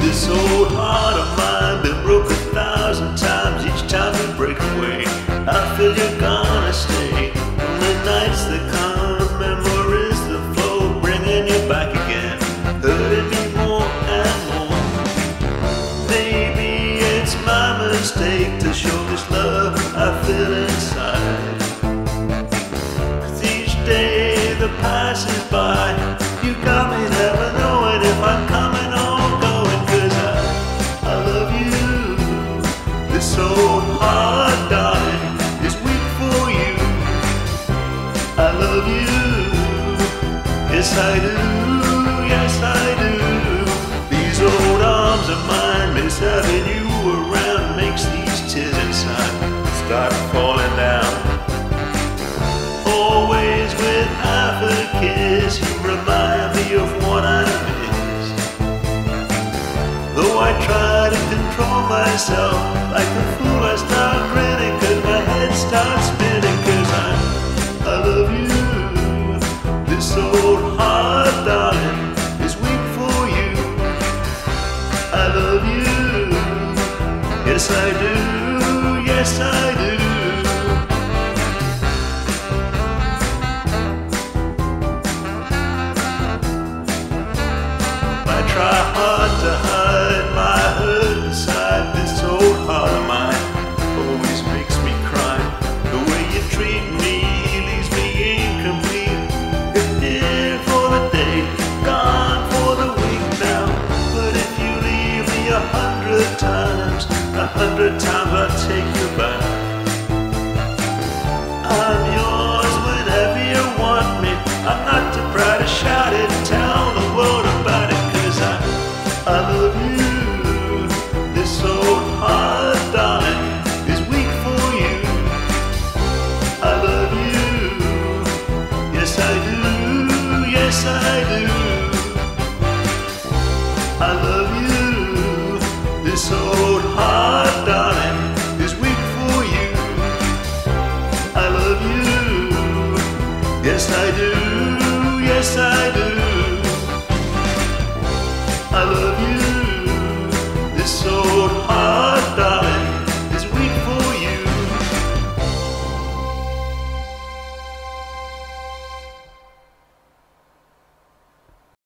This old heart of mine been broke 1,000 times. Each time you break away, I feel you're gonna stay. Only nights that come, memories that flow, bringing you back again, hurting me more and more. Maybe it's my mistake to show this love I feel inside. 'Cause each day that passes by, you got me never knowing if I'm coming or going. 'Cause I love you. This old heart, darling, is weak for you. I love you. Yes, I do. Yes, I do. These old arms of mine miss having you around. Makes these tears inside start falling down. Always with half a kiss, you remind me of what I miss. Though I try to control myself, like a fool I start grinning, 'cause my head starts spinning. 'Cause I love you. This old heart, darling, is weak for you. I love you. Yes, I do. Yes, I do. I try hard to hide my hurt inside. This old heart of mine always makes me cry. The way you treat me leaves me incomplete. You're here for the day, gone for the week now. But if you leave me 100 times, 100 times I'll take you back. I'm yours whenever you want me. I'm not too proud to shout it, tell the world about it. 'Cause I love you. This old heart, darling, is weak for you. I love you. Yes, I do. Yes, I do. I love you. This old